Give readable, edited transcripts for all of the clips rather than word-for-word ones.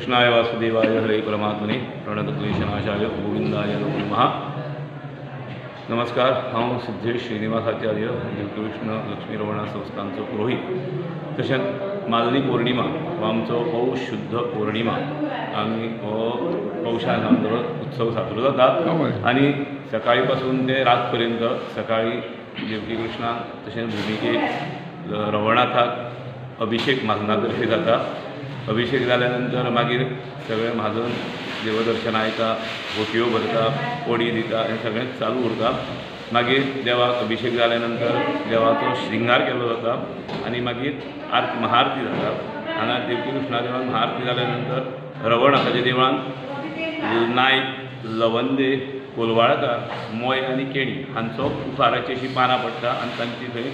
कृष्णाय वासुदेवाय हरे परमात्मने प्रणतक्लेशनाशाय गोविंदाय नमो नमः। नमस्कार, हांव सिद्धेश श्रीनिवासाचार्य कृष्ण लक्ष्मी रमणा संस्थांचो पुरोहित। तशेंच मालनी पौर्णिमा हो आमचो पौष शुद्ध पौर्णिमा आमी हो पौशान आमचो उत्सव साजरो जाता आनी सकाळी पासून ते रात पर्यंत सकाळी देवकी कृष्णाक तशेंच भुमिकेक रवणाथाक अभिषेक म्हाजनातर्फे जाता। अभिषेक जाल्या नंतर मागीर सगळे म्हाजन देवदर्शना येता, बोटयो भरता, पोडी दिता, हें सगळें चालू उरता। मागीर देवाक अभिषेक जाल्या नंतर देवाचो श्रृंगार केलो जाता आनी मागीर महाआरती जाता। हांगा देवकी कृष्णा देवळान महाआरती जाल्या नंतर रवणाथाच्या देवळान नायक, लवंदे, कोलवाळकार, मोय आनी केणी हांचो उफाराची अशी पानां पडटा आनी तांची थंय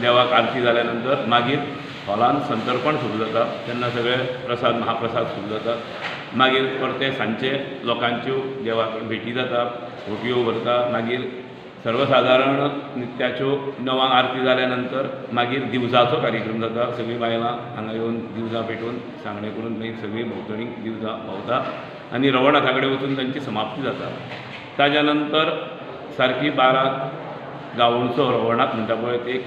देवाक आरती जाल्या नंतर मागीर हॉलान संतर्पण सुरू जाता। तेन्ना सगळे प्रसाद महाप्रसाद सुरू जाता। मागीर परते सांजचे लोकांच्यो देवा कडेन भेटी जाता, फोटयो भरता। मागीर सर्वसाधारण नित्याच्यो णवांक आरती जाल्या नंतर मागीर दिवजाचो कार्यक्रम जाता। सगळीं बायलां हांगा येवन दिवजां पेटोवन सांगणें करून मागीर सगळीं भोंवतणीक दिवजां भोंवता आनी रवणाथा कडेन वचून तांची समाप्ती जाता। ताज्या नंतर सारकी 12 गावोणचो रवणाक म्हणटा पळय ते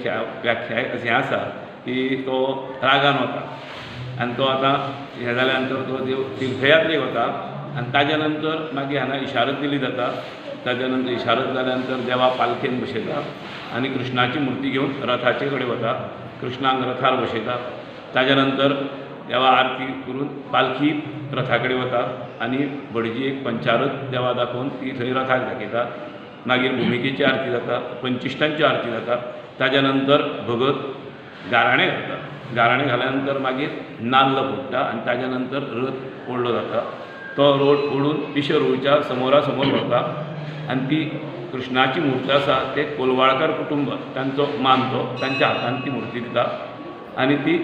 व्याख्याय अशें आसा की तो रागान वता आनी तो आतां हें जाल्या नंतर तो देव तीर्थयात्रेक वता आनी ताज्या नंतर मागीर हांगा इशारत दिली जाता। ताज्या नंतर इशारत जाल्या नंतर देवा पालखेन बसयता आनी कृष्णाची मुर्ती घेवन रथाचे कडेन वता, कृष्णाक रथार बसयता। ताज्या नंतर देवा आरती करून पालखी रथा कडेन वता आनी भटजीक पंचारत देवा दाखोवन ती थंय रथाक दाखयता। मागीर भुमिकेची आरती जाता, पंचिश्टांची आरती जाता। ताज्या नंतर भगत गाराणें घालता, गाराणें घाल्या नंतर मागीर नाल्ल फोडटा आनी ताज्या नंतर रथ ओडलो जाता। तो रथ ओडून पिशेरूच्या समोरा समोर व्हरता आनी ती कृष्णाची मुर्ती आसा ते कोलवाळकार कुटुंब तांचो मानतो, तांच्या हातान ती मुर्ती दिता आनी ती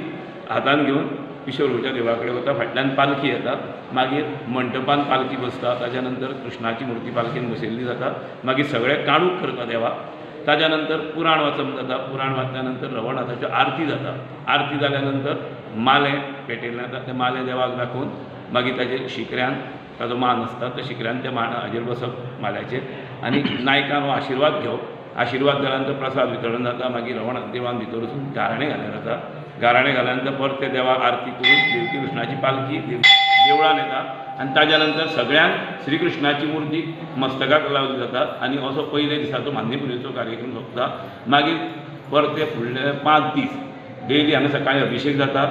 हातान घेवन पिशेरूच्या देवा कडेन वता। फाटल्यान पालखी येता, मागीर मंटपान पालखी बसता। ताज्या नंतर कृष्णाची मुर्ती पालखेन बसयल्ली जाता। मागीर सगळे काणूक करता देवाक। ताज्या नंतर पुराण वाचप जाता। पुराण वाचल्या नंतर रवणाथाच्यो आरती जाता। आरती जाल्या नंतर माले पेटयल्ले जाता, ते माले देवाक दाखोवन मागीर ताजे शिकऱ्यान ताजो मान आसता, त्या शिकऱ्यान त्या हाजेर बसप माल्याचेर आनी नायकान हो आशिर्वाद घेवप। आशिर्वाद जाल्या नंतर प्रसाद वितरण जाता। मागीर रवणाथ देवान भितर वचून गाराणें घालें जाता। गाराणें घाल्या नंतर परते देवाक आरती करून देवकी कृष्णाची पालखी देवळान येता आनी ताज्या नंतर सगळ्यांक श्री कृष्णाची मुर्ती मस्तकाक लावली जाता आनी असो पयले दिसाचो मान्यपुरीचो कार्यक्रम सोंपता। मागीर परते फुडले 5 दीस डेली हांगा सकाळीं अभिषेक जाता,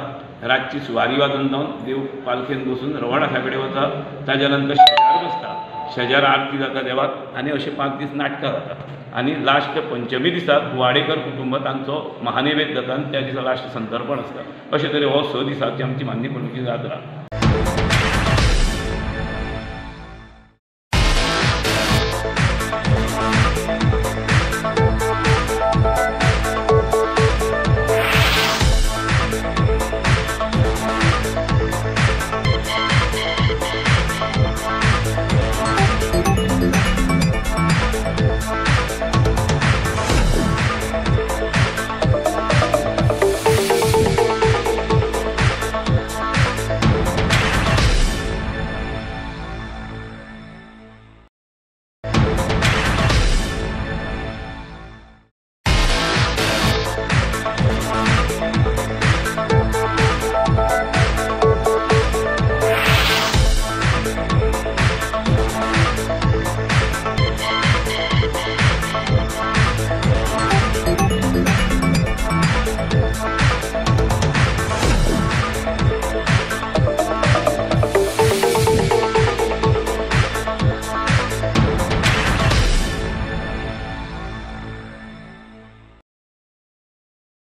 रातची सुवारी वाजोवन जावन देव पालखेन बसून रवणाथा कडेन वता। ताज्या नंतर शेजार बसता, शेजार आरती जाता देवाक आनी अशें 5 दीस नाटकां जाता आनी लास्ट पंचमी दिसाक वाडेकर कुटुंब तांचो महानैवेद्य जाता आनी त्या दिसा लास्ट संतर्पण आसता। अशे तरेन हो 6 दिसांची आमची मान्यपुरीची जात्रा।